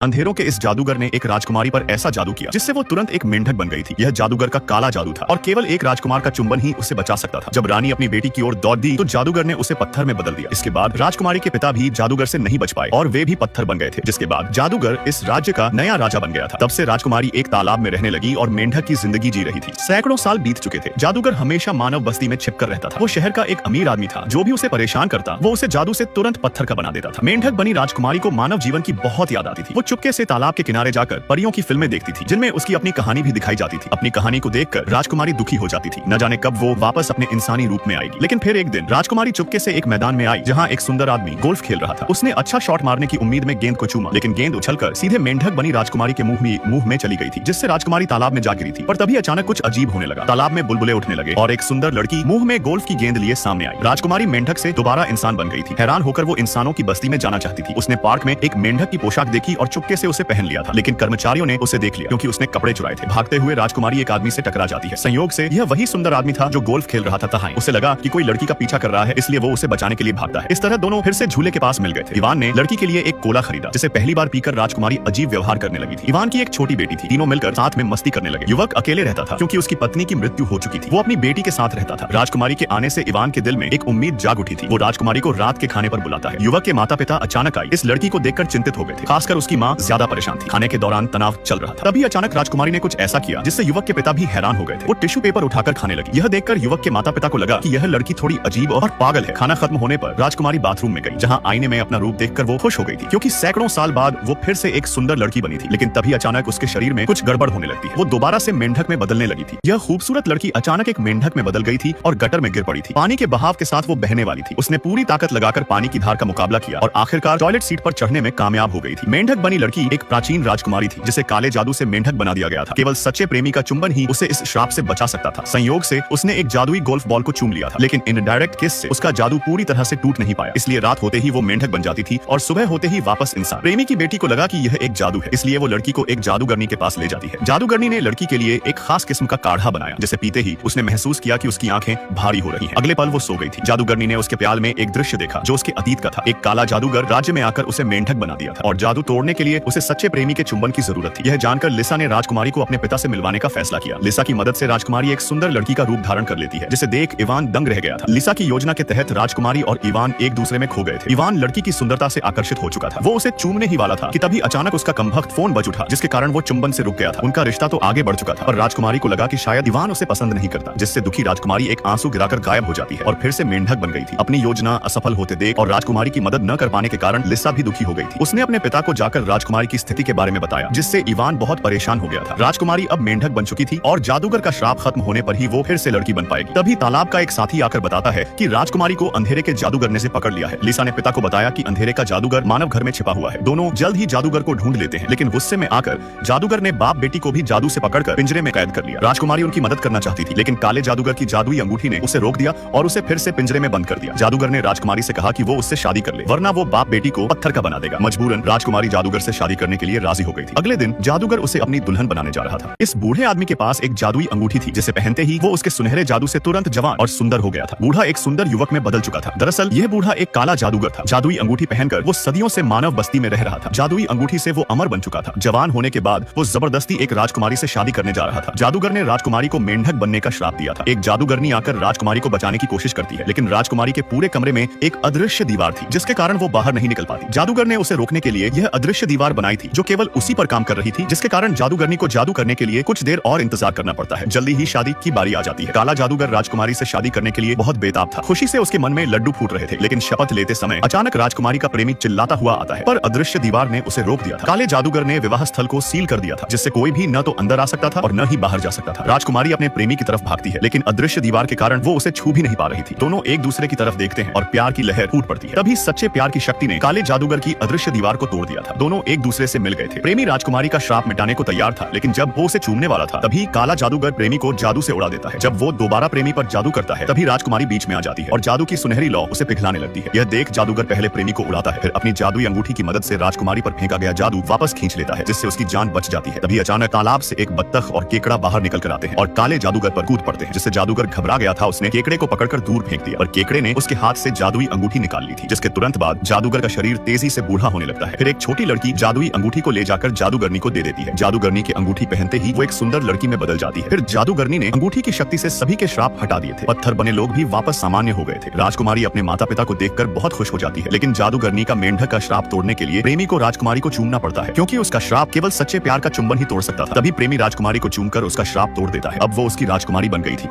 अंधेरों के इस जादूगर ने एक राजकुमारी पर ऐसा जादू किया जिससे वो तुरंत एक मेंढक बन गई थी। यह जादूगर का काला जादू था और केवल एक राजकुमार का चुंबन ही उसे बचा सकता था। जब रानी अपनी बेटी की ओर दौड़ दी तो जादूगर ने उसे पत्थर में बदल दिया। इसके बाद राजकुमारी के पिता भी जादूगर से नहीं बच पाए और वे भी पत्थर बन गए थे। जिसके बाद जादूगर इस राज्य का नया राजा बन गया था। तब से राजकुमारी एक तालाब में रहने लगी और मेंढक की जिंदगी जी रही थी। सैकड़ों साल बीत चुके थे। जादूगर हमेशा मानव बस्ती में छिपकर रहता था। वो शहर का एक अमीर आदमी था। जो भी उसे परेशान करता वो उसे जादू से तुरंत पत्थर का बना देता था। मेंढक बनी राजकुमारी को मानव जीवन की बहुत याद आती थी। वो चुपके से तालाब के किनारे जाकर परियों की फिल्में देखती थी जिनमें उसकी अपनी कहानी भी दिखाई जाती थी। अपनी कहानी को देखकर राजकुमारी दुखी हो जाती थी। न जाने कब वो वापस अपने इंसानी रूप में आएगी। लेकिन फिर एक दिन राजकुमारी चुपके से एक मैदान में आई जहाँ एक सुंदर आदमी गोल्फ खेल रहा था। उसने अच्छा शॉट मारने की उम्मीद में गेंद को चूमा, लेकिन गेंद उछलकर सीधे मेंढक बनी राजकुमारी के मुंह में चली गई थी, जिससे राजकुमारी तालाब में जा गिरी थी। पर तभी अचानक कुछ अजीब होने लगा। तालाब में बुलबुले उठने लगे और एक सुंदर लड़की मुंह में गोल्फ की गेंद लिए सामने आई। राजकुमारी मेंढक से दोबारा इंसान बन गई थी। हैरान होकर वो इंसानों की बस्ती में जाना चाहती थी। उसने पार्क में एक मेंढक की पोशाक देखी और चुपके से उसे पहन लिया था, लेकिन कर्मचारियों ने उसे देख लिया क्योंकि उसने कपड़े चुराए थे। भागते हुए राजकुमारी एक आदमी से टकरा जाती है। संयोग से यह वही सुंदर आदमी था जो गोल्फ खेल रहा था। तहाँ उसे लगा कि कोई लड़की का पीछा कर रहा है, इसलिए वो उसे बचाने के लिए भागता है। इस तरह दोनों फिर से झूले के पास मिल गए थे। इवान ने लड़की के लिए एक कोला खरीदा जिसे पहली बार पीकर राजकुमारी अजीब व्यवहार करने लगी थी। इवान की एक छोटी बेटी थी। तीनों मिलकर साथ में मस्ती करने लगे। युवक अकेले रहता था क्योंकि उसकी पत्नी की मृत्यु हो चुकी थी। वो अपनी बेटी के साथ रहता था। राजकुमारी के आने से इवान के दिल में एक उम्मीद जाग उठी थी। वो राजकुमारी को रात के खाने पर बुलाता है। युवक के माता पिता अचानक आई। इस लड़की को देखकर चिंतित हो गए थे। खासकर उसकी माँ ज्यादा परेशान थी। खाने के दौरान तनाव चल रहा था। तभी अचानक राजकुमारी ने कुछ ऐसा किया जिससे युवक के पिता भी हैरान हो गए थे। वो टिश्यू पेपर उठाकर खाने लगी। यह देखकर युवक के माता पिता को लगा कि यह लड़की थोड़ी अजीब और पागल है। खाना खत्म होने पर राजकुमारी बाथरूम में गई, जहाँ आईने में अपना रूप देखकर वो खुश हो गई थी क्योंकि सैकड़ों साल बाद वो फिर से एक सुंदर लड़की बनी थी। लेकिन तभी अचानक उसके शरीर में कुछ गड़बड़ होने लगती है। वो दोबारा से मेंढक में बदलने लगी थी। यह खूबसूरत लड़की अचानक एक मेंढक में बदल गई थी और गटर में गिर पड़ी थी। पानी के बहाव के साथ वो बहने वाली थी। उसने पूरी ताकत लगाकर पानी की धार का मुकाबला किया और आखिरकार टॉयलेट सीट पर चढ़ने में कामयाब हो गई थी। मेंढक बनी लड़की एक प्राचीन राजकुमारी थी जिसे काले जादू से मेंढक बना दिया गया था। केवल सच्चे प्रेमी का चुंबन ही उसे इस श्राप से बचा सकता था। संयोग से उसने एक जादुई गोल्फ बॉल को चूम लिया था, लेकिन इनडायरेक्ट किस से उसका जादू पूरी तरह से टूट नहीं पाया। इसलिए रात होते ही वो मेंढक बन जाती थी और सुबह होते ही वापस इंसान। प्रेमी की बेटी को लगा कि यह एक जादू है, इसलिए वो लड़की को एक जादूगरनी के पास ले जाती है। जादूगरनी ने लड़की के लिए एक खास किस्म का काढ़ा बनाया जिसे पीते ही उसने महसूस किया कि उसकी आंखें भारी हो रही हैं। अगले पल वो सो गई थी। जादूगरनी ने उसके प्याल में एक दृश्य देखा जो उसके अतीत का था। एक काला जादूगर राज्य में आकर उसे मेंढक बना दिया था और जादू तोड़ने के लिए उसे सच्चे प्रेमी के चुंबन की जरूरत थी। यह जानकर लिसा ने राजकुमारी को अपने पिता से मिलवाने का फैसला किया। लिसा की मदद से राजकुमारी एक सुंदर लड़की का रूप धारण कर लेती है, जिसे देख इवान दंग रह गया था। लिसा की योजना के तहत राजकुमारी और इवान एक दूसरे में खो गए थे। इवान लड़की की सुंदरता से आकर्षित हो चुका था। वो उसे चूमने ही वाला था कि तभी अचानक उसका कमबख्त फोन बज उठा, जिसके कारण वो चुंबन से रुक गया था। उनका रिश्ता तो आगे बढ़ चुका था पर राजकुमारी को लगा कि शायद इवान उसे पसंद नहीं करता, जिससे दुखी राजकुमारी एक आंसू गिराकर गायब हो जाती है और फिर से मेंढक बन गई थी। अपनी योजना असफल होते देख और राजकुमारी की मदद न कर पाने के कारण लिसा भी दुखी हो गई थी। उसने अपने पिता को जाकर राजकुमारी की स्थिति के बारे में बताया, जिससे इवान बहुत परेशान हो गया था। राजकुमारी अब मेंढक बन चुकी थी और जादूगर का श्राप खत्म होने पर ही वो फिर से लड़की बन पाएगी। तभी तालाब का एक साथी आकर बताता है कि राजकुमारी को अंधेरे के जादूगर ने से पकड़ लिया है। लिसा ने पिता को बताया कि अंधेरे का जादूगर मानव घर में छिपा हुआ है। दोनों जल्द ही जादूगर को ढूंढ लेते हैं, लेकिन गुस्से में आकर जादूगर ने बाप बेटी को भी जादू से पकड़कर पिंजरे में कैद कर लिया। राजकुमारी उनकी मदद करना चाहती थी, लेकिन काले जादूगर की जादुई अंगूठी ने उसे रोक दिया और उसे फिर से पिंजरे में बंद कर दिया। जादूगर ने राजकुमारी से कहा कि वो उससे शादी कर ले, वरना वो बाप बेटी को पत्थर का बना देगा। मजबूरन राजकुमारी जादूगर से शादी करने के लिए राजी हो गई थी। अगले दिन जादूगर उसे अपनी दुल्हन बनाने जा रहा था। इस बूढ़े आदमी के पास एक जादुई अंगूठी थी जिसे पहनते ही वो उसके सुनहरे जादू से तुरंत जवान और सुंदर हो गया था। बूढ़ा एक सुंदर युवक में बदल चुका था। दरअसल यह बूढ़ा एक काला जादूगर था। जादुई अंगूठी पहनकर वो सदियों से मानव बस्ती में रह रहा था। जादुई अंगूठी से वो अमर बन चुका था। जवान होने के बाद वो जबरदस्ती एक राजकुमारी से शादी करने जा रहा था। जादूगर ने राजकुमारी को मेंढक बनने का श्राप दिया था। एक जादूगरनी आकर राजकुमारी को बचाने की कोशिश करती है, लेकिन राजकुमारी के पूरे कमरे में एक अदृश्य दीवार थी जिसके कारण वो बाहर नहीं निकल पाती। जादूगर ने उसे रोकने के लिए यह अदृश्य दीवार बनाई थी जो केवल उसी पर काम कर रही थी, जिसके कारण जादूगरनी को जादू करने के लिए कुछ देर और इंतजार करना पड़ता है। जल्दी ही शादी की बारी आ जाती है। काला जादूगर राजकुमारी से शादी करने के लिए बहुत बेताब था। खुशी से उसके मन में लड्डू फूट रहे थे, लेकिन शपथ लेते समय अचानक राजकुमारी का प्रेमी चिल्लाता हुआ आता है, पर अदृश्य दीवार ने उसे रोक दिया था। काले जादूगर ने विवाह स्थल को सील कर दिया था, जिससे कोई भी न तो अंदर आ सकता था और न ही बाहर जा सकता था। राजकुमारी अपने प्रेमी की तरफ भागती है, लेकिन अदृश्य दीवार के कारण वो उसे छू भी नहीं पा रही थी। दोनों एक दूसरे की तरफ देखते हैं और प्यार की लहर फूट पड़ती है। तभी सच्चे प्यार की शक्ति ने काले जादूगर की अदृश्य दीवार को तोड़ दिया था। दोनों एक दूसरे से मिल गए थे। प्रेमी राजकुमारी का श्राप मिटाने को तैयार था, लेकिन जब वो उसे चूमने वाला था तभी काला जादूगर प्रेमी को जादू से उड़ा देता है। जब वो दोबारा प्रेमी पर जादू करता है तभी राजकुमारी बीच में आ जाती है और जादू की सुनहरी लौ उसे पिघलाने लगती है। यह देख जादूगर पहले प्रेमी को उड़ाता है, फिर अपनी जादुई अंगूठी की मदद से राजकुमारी पर फेंका गया जादू वापस खींच लेता है, जिससे उसकी जान बच जाती है। तभी अचानक तालाब से एक बत्तख और केकड़ा बाहर निकल कर आते हैं और काले जादूगर पर कूद पड़ते हैं, जिससे जादूगर घबरा गया था। उसने केकड़े को पकड़कर दूर फेंक दिया और केकड़े ने उसके हाथ से जादुई अंगूठी निकाल ली थी, जिसके तुरंत बाद जादूगर का शरीर तेजी से बूढ़ा होने लगता है। फिर एक छोटी लड़की लड़की जादुई अंगूठी को ले जाकर जादूगरनी को दे देती है। जादूगरनी की अंगूठी पहनते ही वो एक सुंदर लड़की में बदल जाती है। फिर जादूगरनी ने अंगूठी की शक्ति से सभी के श्राप हटा दिए थे। पत्थर बने लोग भी वापस सामान्य हो गए थे। राजकुमारी अपने माता पिता को देखकर बहुत खुश हो जाती है, लेकिन जादूगरनी का मेंढक का श्राप तोड़ने के लिए प्रेमी को राजकुमारी को चूमना पड़ता है, क्योंकि उसका श्राप केवल सच्चे प्यार का चुंबन ही तोड़ सकता था। तभी प्रेमी राजकुमारी को चूमकर उसका श्राप तोड़ देता है। अब वो उसकी राजकुमारी बन गई थी।